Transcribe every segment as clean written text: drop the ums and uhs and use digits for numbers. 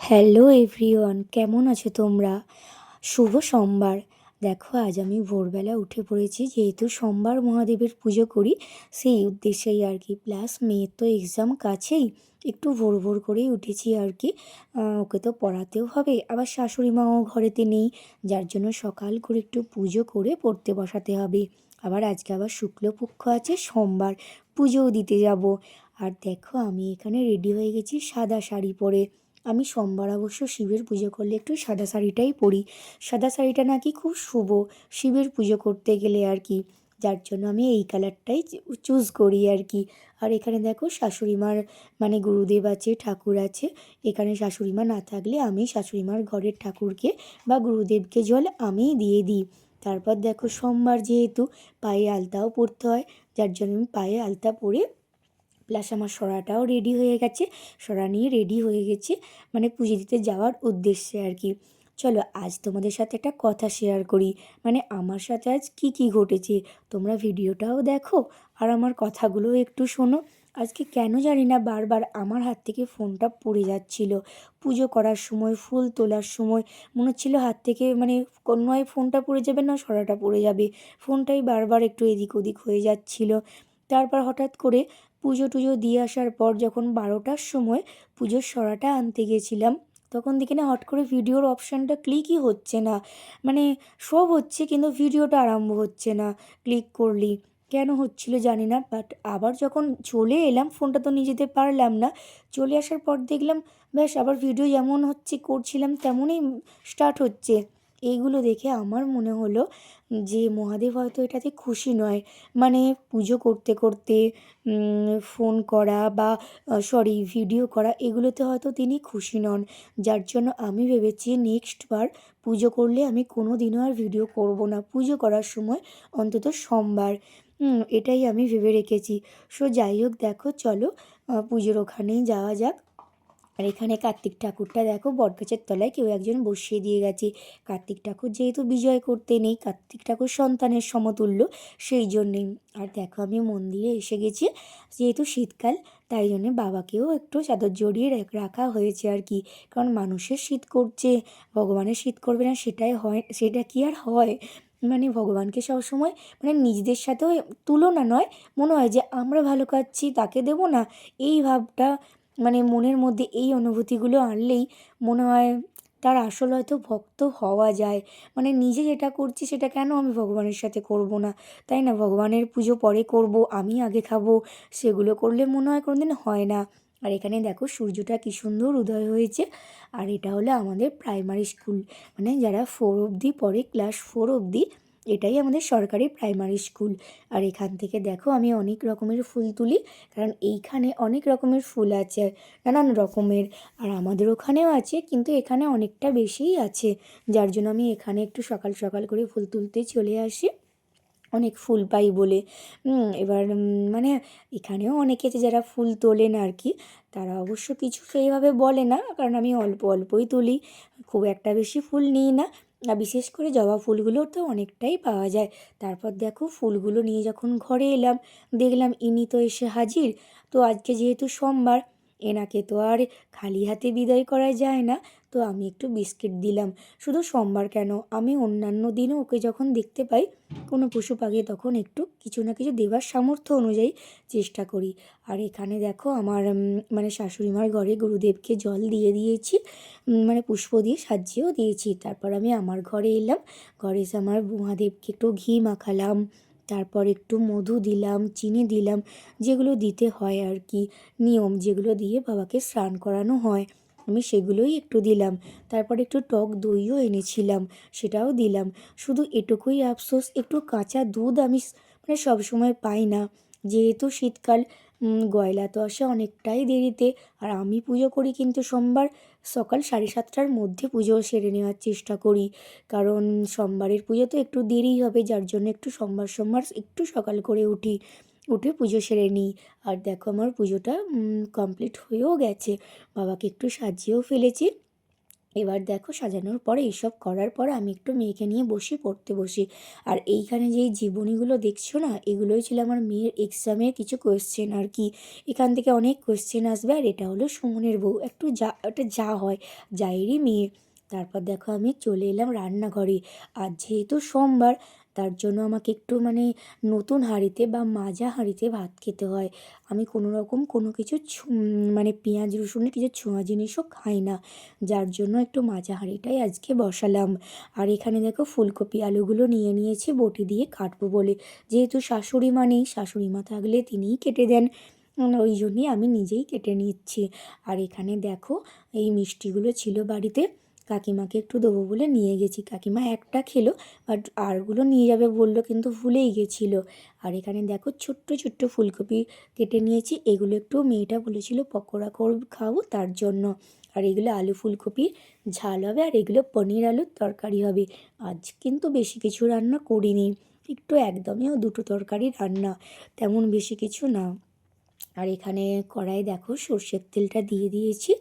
Hello everyone, কেমন আছো তোমরা? শুভ সোমবার। দেখো, আজ আমি ভোরবেলা উঠে পড়েছি, যেহেতু সোমবার মহাদেবের পুজো করি সেই উদ্দেশ্যেই আর কি। প্লাস মেয়ের তো এক্সাম কাছেই, একটু ভোর ভোর করেই উঠেছি আর কি। ওকে তো পড়াতেও হবে, আবার শাশুড়ি মাও ঘরেতে নেই, যার জন্য সকাল করে একটু পুজো করে পড়তে বসাতে হবে। আবার আজকে আবার শুক্লপক্ষ আছে, সোমবার, পুজোও দিতে যাব। আর দেখো, আমি এখানে রেডি হয়ে গেছি সাদা শাড়ি পরে। আমি সোমবার অবশ্য শিবের পুজো করলে একটু সাদা শাড়িটাই পরি। সাদা শাড়িটা নাকি খুব শুভ শিবের পুজো করতে গেলে আর কি, যার জন্য আমি এই কালারটাই চুজ করি আর কি। আর এখানে দেখো, শাশুড়ি মার মানে গুরুদেব আছে, ঠাকুর আছে। এখানে শাশুড়ি মা না থাকলে আমি শাশুড়ি মার ঘরের ঠাকুরকে বা গুরুদেবকে জল আমি দিয়ে দিই। তারপর দেখো, সোমবার যেহেতু পায়ে আলতাও পরতে হয়, যার জন্য আমি পায়ে আলতা পরে, প্লাস আমার সরাটাও রেডি হয়ে গেছে, সরা নিয়ে রেডি হয়ে গেছি মানে পুজো দিতে যাওয়ার উদ্দেশ্যে আর কি। চলো, আজ তোমাদের সাথে একটা কথা শেয়ার করি, মানে আমার সাথে আজ কি কি ঘটেছে। তোমরা ভিডিওটাও দেখো আর আমার কথাগুলোও একটু শোনো। আজকে কেন জানি না বারবার আমার হাত থেকে ফোনটা পড়ে যাচ্ছিল। পুজো করার সময়, ফুল তোলার সময় মনে হচ্ছিল হাত থেকে মানে নয় ফোনটা পড়ে যাবে, না সরাটা পড়ে যাবে। ফোনটাই বারবার একটু এদিক ওদিক হয়ে যাচ্ছিল। তারপর হঠাৎ করে পুজো টুজো দিয়ে আসার পর যখন 12টার সময় পুজোর সরাটা আনতে গেছিলাম, তখন দেখি না হট করে ভিডিওর অপশানটা ক্লিকই হচ্ছে না। মানে সব হচ্ছে কিন্তু ভিডিওটা আরম্ভ হচ্ছে না ক্লিক করলি। কেন হচ্ছিল জানি না, বাট আবার যখন চলে এলাম, ফোনটা তো নিয়ে যেতে পারলাম না। চলে আসার পর দেখলাম ব্যাস, আবার ভিডিও যেমন হচ্ছে করছিলাম তেমনই স্টার্ট হচ্ছে। এইগুলো দেখে আমার মনে হলো যে মহাদেব হয়তো এটাতে খুশি নয়। মানে পুজো করতে করতে ফোন করা বা সরি ভিডিও করা, এগুলোতে হয়তো তিনি খুশি নন। যার জন্য আমি ভেবেছি নেক্সট বার পুজো করলে আমি কোনো দিনও আর ভিডিও করব না, পুজো করার সময় অন্তত সোমবার। এটাই আমি ভেবে রেখেছি। সো যাই হোক, দেখো চলো পুজোর ওখানেই যাওয়া যাক। আর এখানে কার্তিক ঠাকুরটা দেখো, বটগাছের তলায় কেউ একজন বসিয়ে দিয়ে গেছে। কার্তিক ঠাকুর যেহেতু বিজয় করতে নেই, কার্তিক ঠাকুর সন্তানের সমতুল্য, সেই জন্যেই। আর দেখো, আমি মন্দিরে এসে গেছি, যেহেতু শীতকাল তাই জন্যে বাবাকেও একটু চাদর জড়িয়ে রাখা হয়েছে আর কি। কারণ মানুষের শীত করছে, ভগবানের শীত করবে না সেটাই হয়, সেটা কি আর হয়? মানে ভগবানকে সবসময় মানে নিজেদের সাথেও তুলনা নয়, মনে হয় যে আমরা ভালো কাচ্ছি তাকে দেবো না, এই ভাবটা মানে মনের মধ্যে এই অনুভূতিগুলো আনলেই মনে হয় তার আসল হয়তো ভক্ত হওয়া যায়। মানে নিজে যেটা করছি সেটা কেন আমি ভগবানের সাথে করব না, তাই না? ভগবানের পুজো পরে করব, আমি আগে খাবো, সেগুলো করলে মনে হয় কোনোদিন হয় না। আর এখানে দেখো সূর্যটা কী সুন্দর উদয় হয়েছে। আর এটা হলো আমাদের প্রাইমারি স্কুল, মানে যারা 4 অবধি পড়ে, ক্লাস 4 অবধি, এটাই আমাদের সরকারি প্রাইমারি স্কুল। আর এখান থেকে দেখো আমি অনেক রকমের ফুল তুলি, কারণ এইখানে অনেক রকমের ফুল আছে, নানান রকমের। আর আমাদের ওখানেও আছে, কিন্তু এখানে অনেকটা বেশিই আছে, যার জন্য আমি এখানে একটু সকাল সকাল করে ফুল তুলতে চলে আসি, অনেক ফুল পাই বলে। এবার মানে এখানেও অনেকে আছে যারা ফুল তোলেন আর কি। তারা অবশ্য কিছু সেইভাবে বলে না, কারণ আমি অল্প অল্পই তুলি, খুব একটা বেশি ফুল নিই না। আর বিশেষ করে জবা ফুলগুলো তো অনেকটাই পাওয়া যায়। তারপর দেখো, ফুলগুলো নিয়ে যখন ঘরে এলাম, দেখলাম ইনি তো এসে হাজির। তো আজকে যেহেতু সোমবার, এনাকে তো আর খালি হাতে বিদায় করা যায় না। তো আমি একটু বিস্কিট দিলাম। শুধু সোমবার কেন, আমি অন্যান্য দিনও ওকে যখন দেখতে পাই কোনো পশু পাখি, তখন একটু কিছু না কিছু দেবার সামর্থ্য অনুযায়ী চেষ্টা করি। আর এখানে দেখো আমার মানে শাশুড়ি মার ঘরে গুরুদেবকে জল দিয়ে দিয়েছি, মানে পুষ্প দিয়ে সাজিয়েও দিয়েছি। তারপর আমি আমার ঘরে এলাম, ঘরে এসে আমার মহাদেবকে একটু ঘি মাখালাম, তারপর একটু মধু দিলাম, চিনি দিলাম, যেগুলো দিতে হয় আর কি, নিয়ম যেগুলো দিয়ে বাবাকে স্নান করানো হয়, আমি সেগুলোই একটু দিলাম। তারপর একটু টক দইও এনেছিলাম, সেটাও দিলাম। শুধু এটুকুই আফসোস, একটু কাঁচা দুধ আমি মানে সবসময় পাই না, যেহেতু শীতকাল। গয়লা তো আসে অনেকটাই দেরিতে। আর আমি পুজো করি কিন্তু সোমবার সকাল 7:30টার মধ্যে পুজো সেরে নেওয়ার চেষ্টা করি, কারণ সোমবারের পুজো তো একটু দেরিই হবে, যার জন্য একটু সোমবার সোমবার একটু সকাল করে উঠি, উঠে পুজো সেরে নিই। আর দেখো, আমার পুজোটা কমপ্লিট হয়েও গেছে, বাবাকে একটু সাজিয়েও ফেলেছি। এবার দেখো সাজানোর পরে এইসব করার পর আমি একটু মেয়েকে নিয়ে পড়তে বসি। আর এইখানে যেই জীবনীগুলো দেখছো না, এগুলোই ছিল আমার মেয়ের এক্সামের কিছু কোয়েশ্চেন আর কি। এখান থেকে অনেক কোয়েশ্চেন আসবে। আর এটা হলো সুমনের বউ, একটু যা একটা যা হয়, যায়েরই মেয়ে। তারপর দেখো আমি চলে এলাম রান্নাঘরে। আর যেহেতু সোমবার, তার জন্য আমাকে একটু মানে নতুন হাঁড়িতে বা মাজা হাঁড়িতে ভাত খেতে হয়। আমি কোনো রকম কোনো কিছু মানে পেঁয়াজ রসুনের কিছু ছোঁয়া জিনিসও খাই না, যার জন্য একটু মাজা হাঁড়িটাই আজকে বসালাম। আর এখানে দেখো ফুলকপি আলুগুলো নিয়ে নিয়েছি বটি দিয়ে কাটবো বলে। যেহেতু শাশুড়ি মা নেই, শাশুড়ি মা থাকলে তিনিই কেটে দেন, ওই জন্যই আমি নিজেই কেটে নিচ্ছি। আর এখানে দেখো এই মিষ্টিগুলো ছিল বাড়িতে, কাকিমাকে একটু দেবো বলে নিয়ে গেছি। কাকিমা একটা খেলো, বাট আরগুলো নিয়ে যাবে বললো, কিন্তু ভুলেই গেছিলো। আর এখানে দেখো ছোট্ট ছোট্ট ফুলকপি কেটে নিয়েছি, এগুলো একটু মেয়েটা বলেছিল পকোড়া খাবো তার জন্য। আর এগুলো আলু ফুলকপি ঝাল হবে, আর এগুলো পনির আলুর তরকারি হবে। আজ কিন্তু বেশি কিছু রান্না করিনি, একটু একদমই দুটো তরকারি রান্না, তেমন বেশি কিছু না। আর এখানে কড়াই দেখো সর্ষের তেলটা দিয়ে দিয়েছি,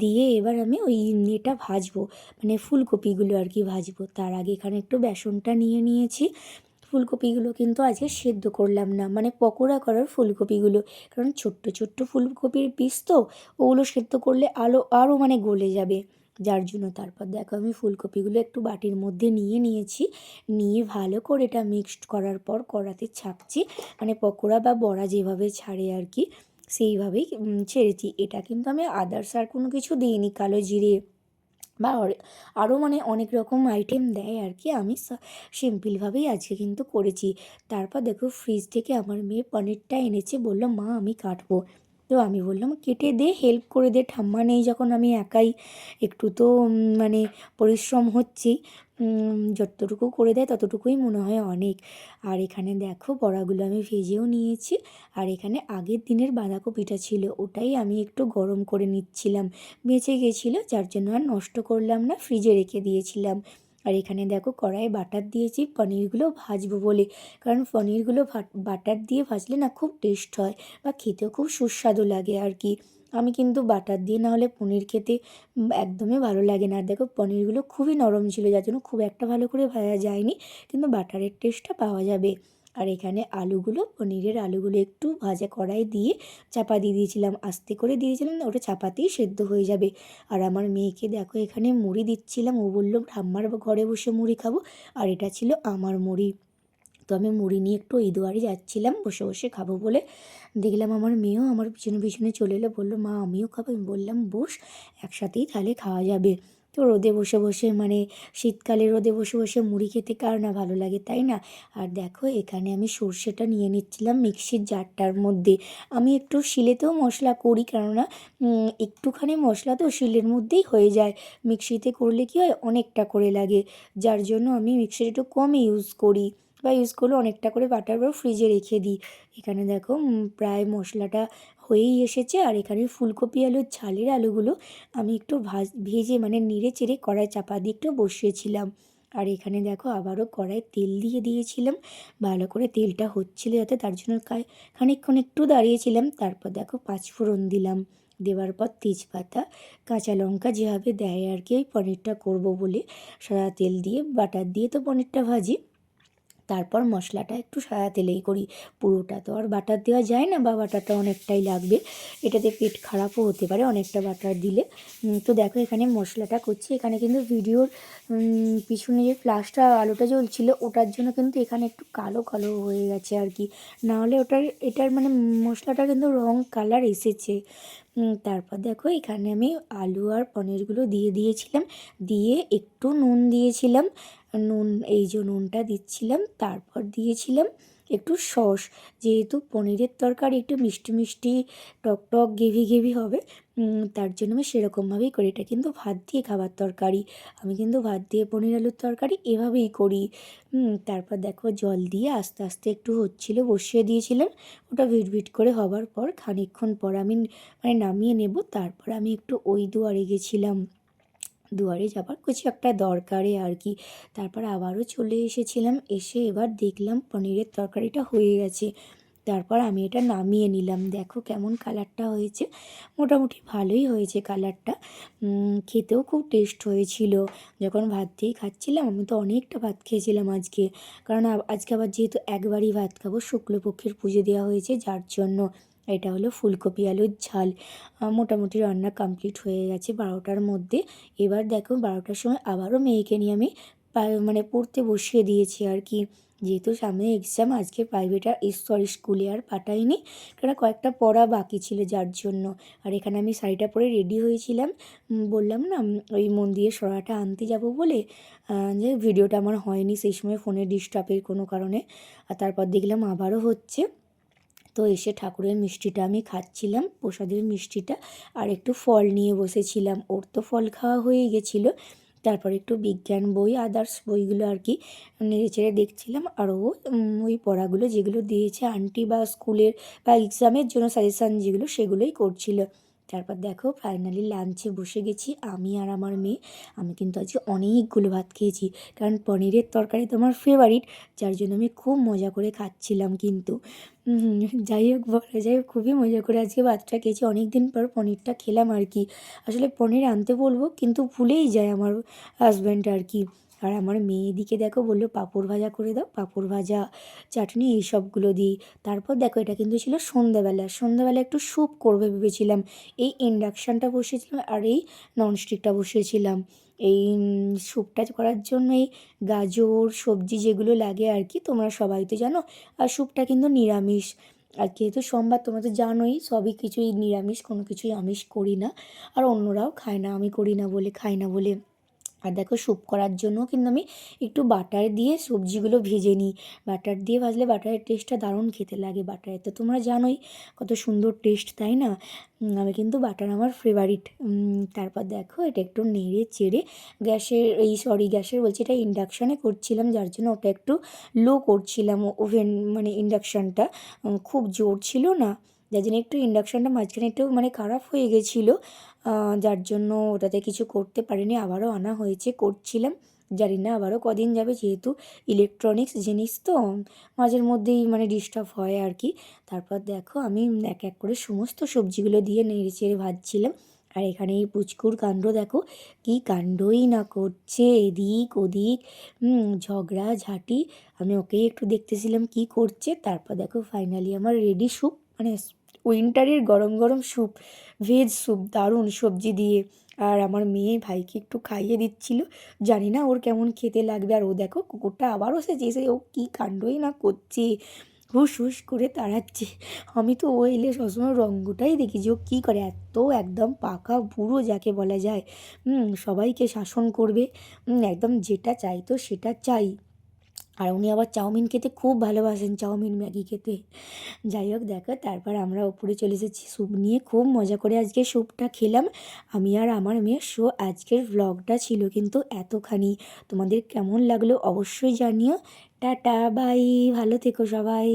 দিয়ে এবার আমি ওই এটা ভাজবো, মানে ফুলকপিগুলো আর কি ভাজবো। তার আগে এখানে একটু বেসনটা নিয়ে নিয়েছি। ফুলকপিগুলো কিন্তু আজকে সেদ্ধ করলাম না, মানে পকোড়া করার ফুলকপিগুলো, কারণ ছোট্ট ছোট্ট ফুলকপির পিস তো, ওগুলো সেদ্ধ করলে আরও মানে গলে যাবে, যার জন্য। তারপর দেখো আমি ফুলকপিগুলো একটু বাটির মধ্যে নিয়ে নিয়েছি, নিয়ে ভালো করে এটা মিক্সড করার পর কড়াতে ছাঁকছি, মানে পকোড়া বা বড়া যেভাবে ছাড়ে আর কি, সেইভাবেই ছেড়েছি। এটা কিন্তু আমি আদার্স আর কোনো কিছু দিইনি, কালো জিরে বা আরও মানে অনেক রকম আইটেম দেয় আর কি, আমি সিম্পলভাবেই আজকে কিন্তু করেছি। তারপর দেখো ফ্রিজ থেকে আমার মেয়ে পনিরটা এনেছে, বললো মা আমি কাটবো। তো আমি বললাম কেটে দে, হেল্প করে দে, ঠাম্মা নেই যখন আমি একাই, একটু তো মানে পরিশ্রম হচ্ছেই, যতটুকু করে দেয় ততটুকুই মনে হয় অনেক। আর এখানে দেখো বড়াগুলো আমি ভেজেও নিয়েছি। আর এখানে আগের দিনের বাঁধাকপিটা ছিল, ওটাই আমি একটু গরম করে নিচ্ছিলাম, বেঁচে গেছিলো, যার জন্য আর নষ্ট করলাম না, ফ্রিজে রেখে দিয়েছিলাম। আর এখানে দেখো কড়াইয়ে বাটার দিয়েছি পনিরগুলো ভাজবো বলে, কারণ পনিরগুলো বাটার দিয়ে ভাজলে না খুব টেস্ট হয়, বা খেতেও খুব সুস্বাদু লাগে আর কি। আমি কিন্তু বাটার দিয়ে না হলে পনির খেতে একদমই ভালো লাগে না। আর দেখো পনিরগুলো খুবই নরম ছিল, যার জন্য খুব একটা ভালো করে ভাজা যায়নি, কিন্তু বাটারের টেস্টটা পাওয়া যাবে। আর এখানে পনিরের আলুগুলো একটু ভাজা কড়াই দিয়ে চাপা দিয়ে দিয়েছিলাম, আস্তে করে দিয়েছিলাম, ওটা চাপাতেই সেদ্ধ হয়ে যাবে। আর আমার মেয়েকে দেখো এখানে মুড়ি দিচ্ছিলাম, ও বললো ঠাম্মার ঘরে বসে মুড়ি খাবো, আর এটা ছিল আমার মুড়ি। তো আমি মুড়ি নিয়ে একটু এই দুয়ারে যাচ্ছিলাম বসে বসে খাবো বলে, দেখলাম আমার মেয়েও আমার পিছনে পিছনে চলে এলো, বললো মা আমিও খাবো। আমি বললাম বস, একসাথেই তাহলে খাওয়া যাবে। তো রোদে বসে বসে মানে শীতকালে রোদে বসে বসে মুড়ি খেতে কার না ভালো লাগে, তাই না? আর দেখো এখানে আমি সর্ষেটা নিয়ে নিচ্ছিলাম মিক্সির জারটার মধ্যে। আমি একটু শিলেতেও মশলা করি, কেননা একটুখানি মশলা তো শিলের মধ্যেই হয়ে যায়, মিক্সিতে করলে কী হয় অনেকটা করে লাগে, যার জন্য আমি মিক্সির একটু কম ইউজ করি, বা ইউজ করলে অনেকটা করে বাটার পর ফ্রিজে রেখে দিই। এখানে দেখো প্রায় মশলাটা হয়েই এসেছে। আর এখানে ফুলকপি আলুর ঝালের আলুগুলো আমি একটু ভেজে মানে নেড়ে চেড়ে কড়াই চাপা দিয়ে একটু বসিয়েছিলাম। আর এখানে দেখো আবারও কড়াই তেল দিয়ে দিয়েছিলাম, ভালো করে তেলটা হচ্ছিল যাতে, তার জন্য খানিকক্ষণ একটু দাঁড়িয়েছিলাম। তারপর দেখো পাঁচফোড়ন দিলাম, দেওয়ার পর তেজপাতা, কাঁচা লঙ্কা, যেভাবে দেয় আর কি ওই পনিরটা করব বলে, সাদা তেল দিয়ে বাটার দিয়ে তো পনিরটা ভাজি, তারপর মশলাটা একটু সাদা তেলেই করি, পুরোটা তো আর বাটার দেওয়া যায় না, বা বাটারটা অনেকটাই লাগবে, এটাতে পেট খারাপও হতে পারে অনেকটা বাটার দিলে। তো দেখো এখানে মশলাটা করছি, এখানে কিন্তু ভিডিওর পিছনে যে ফ্ল্যাশটা আলোটা জ্বলছিল, ওটার জন্য কিন্তু এখানে একটু কালো কালো হয়ে গেছে আর কি, নাহলে এটার মানে মশলাটা কিন্তু রং কালার এসেছে। তারপর দেখো এখানে আমি আলু আর পনিরগুলো দিয়ে দিয়েছিলাম, দিয়ে একটু নুন দিয়েছিলাম, নুন এই যে নুনটা দিচ্ছিলাম, তারপর দিয়েছিলাম একটু সস, যেহেতু পনিরের তরকারি একটু মিষ্টি মিষ্টি টক টক গ্রেভি গ্রেভি হবে, তার জন্য আমি সেরকমভাবেই করি। এটা কিন্তু ভাত দিয়ে খাবার তরকারি, আমি কিন্তু ভাত দিয়ে পনির আলুর তরকারি এভাবেই করি। তারপর দেখো জল দিয়ে আস্তে আস্তে একটু হচ্ছিলো, বসিয়ে দিয়েছিলাম, ওটা ভিট করে হবার পর খানিকক্ষণ পর আমি মানে নামিয়ে নেব। তারপর আমি একটু ওই দুয়ারে গেছিলাম, দুয়ারে যাবার কিছু একটা দরকারে আর কি। তারপর আবারও চলে এসেছিলাম, এসে এবার দেখলাম পনিরের তরকারিটা হয়ে গেছে। তারপর আমি এটা নামিয়ে নিলাম। দেখো কেমন কালারটা হয়েছে, মোটামুটি ভালোই হয়েছে কালারটা। খেতেও খুব টেস্ট হয়েছিল। যখন ভাত দিয়েই খাচ্ছিলাম, আমি তো অনেকটা ভাত খেয়েছিলাম আজকে, কারণ আজকে আবার যেহেতু একবারই ভাত খাবো, শুক্লপক্ষের পুজো দেওয়া হয়েছে, যার জন্য। এটা হলো ফুলকপি আলুর ঝাল। মোটামুটি রান্না কমপ্লিট হয়ে গেছে 12টার মধ্যে। এবার দেখো 12টার সময় আবারও মেয়েকে নিয়ে আমি মানে পড়তে বসিয়ে দিয়েছি আর কি। যেহেতু সামনে এক্সাম, আজকে প্রাইভেট আর স্কুলে আর পাঠাইনি, কারণ কয়েকটা পড়া বাকি ছিল, যার জন্য। আর এখানে আমি শাড়িটা পরে রেডি হয়েছিলাম, বললাম না ওই মন্দিরে সরাটা আনতে যাব বলে, যে ভিডিওটা আমার হয়নি সেই সময় ফোনের ডিস্টার্বের কোনো কারণে। আর তারপর দেখলাম আবারও হচ্ছে। তো এসে ঠাকুরের মিষ্টিটা আমি খাচ্ছিলাম, প্রসাদের মিষ্টিটা, আর একটু ফল নিয়ে বসেছিলাম। ওর তো ফল খাওয়া হয়ে গেছিলো। তারপর একটু বিজ্ঞান বই, আদার্স বইগুলো আর কি নেড়ে চেড়ে দেখছিলাম। আর ও ওই পড়াগুলো যেগুলো দিয়েছে আন্টি, বা স্কুলের বা এক্সামের জন্য সাজেশান যেগুলো, সেগুলোই করছিল। তারপর দেখো ফাইনালি লাঞ্চে বসে গেছি আমি আর আমার মেয়ে। আমি কিন্তু আজকে অনেকগুলো ভাত খেয়েছি, কারণ পনিরের তরকারি তো আমার ফেভারিট, যার জন্য আমি খুব মজা করে খাচ্ছিলাম কিন্তু। যাই হোক, বলা যায় খুবই মজা করে আজকে ভাতটা খেয়েছি। অনেক দিন পর পনিরটা খেলাম আর কি। আসলে পনির আনতে বলবো, কিন্তু ভুলেই যায় আমার হাজব্যান্ড আর কি। আর আমার মেয়ে এদিকে দেখো বললো পাঁপড় ভাজা করে দাও, পাঁপড় ভাজা, চাটনি, এইসবগুলো দিই। তারপর দেখো এটা কিন্তু ছিল সন্ধ্যাবেলা। সন্ধ্যাবেলা একটু স্যুপ করবে ভেবেছিলাম। এই ইন্ডাকশানটা বসিয়েছিলাম, আর এই ননস্টিকটা বসিয়েছিলাম। এই স্যুপটা করার জন্য এই গাজর, সবজি যেগুলো লাগে আর কি, তোমরা সবাই তো জানো। আর স্যুপটা কিন্তু নিরামিষ। আর যেহেতু সোমবার, তোমরা তো জানোই, সবই কিছুই নিরামিষ, কোনো কিছুই আমিষ করি না। আর অন্যরাও খায় না, আমি করি না বলে, খাই না বলে। আর দেখো স্যুপ করার জন্য কিন্তু আমি একটু বাটার দিয়ে সবজিগুলো ভেজে নিই। বাটার দিয়ে ভাজলে বাটারের টেস্টটা দারুণ খেতে লাগে। বাটারে তো তোমরা জানোই কত সুন্দর টেস্ট, তাই না? আমি কিন্তু বাটার আমার ফেভারিট। তারপর দেখো এটা একটু নেড়ে চেড়ে গ্যাসের বলছি, এটা ইন্ডাকশানে করছিলাম, যার জন্য ওটা একটু লো করছিলাম। ওভেন মানে ইন্ডাকশানটা খুব জোর ছিল না, যার জন্য একটু ইন্ডাকশানটা মাঝখানে একটু মানে খারাপ হয়ে গেছিলো, যার জন্য ওটাতে কিছু করতে পারিনি। আবারও আনা হয়েছে, করছিলাম। জানি না আবারও কদিন যাবে, যেহেতু ইলেকট্রনিক্স জিনিস তো মাঝের মধ্যেই মানে ডিস্টার্ব হয় আর কি। তারপর দেখো আমি এক এক করে সমস্ত সবজিগুলো দিয়ে নেড়ে চেড়ে ভাজছিলাম। আর এখানে এই পুচকুর কাণ্ড দেখো, কি কাণ্ডই না করছে, এদিক ওদিক ঝগড়া ঝাঁটি। আমি ওকেই একটু দেখতেছিলাম কি করছে। তারপর দেখো ফাইনালি আমার রেডি স্যুপ, মানে উইন্টারের গরম গরম স্যুপ, ভেজ স্যুপ, দারুণ সবজি দিয়ে। আর আমার মেয়ে ভাইকে একটু খাইয়ে দিচ্ছিল, জানি না ওর কেমন খেতে লাগবে। আর ও দেখো কুকুরটা আবারও এসে ও কী কাণ্ডই না করছে, হুস হুস করে তাড়াচ্ছে। আমি তো ও এলে সবসময় রঙ্গটাই দেখি যে ও কী করে, এত একদম পাকা বুড়ো যাকে বলা যায়। সবাইকে শাসন করবে, একদম যেটা চাইতো সেটা চাই। আর উনি আবার চাউমিন খেতে খুব ভালোবাসেন, চাউমিন ম্যাগি খেতে। যাই হোক দেখো, তারপর আমরা ওপরে চলে এসেছি স্যুপ নিয়ে, খুব মজা করে আজকে স্যুপটা খেলাম আমি আর আমার মেয়ে। আজকের ভ্লগটা ছিল কিন্তু এতখানি। তোমাদের কেমন লাগলো অবশ্যই জানিও। টাটা বাই, ভালো থেকো সবাই।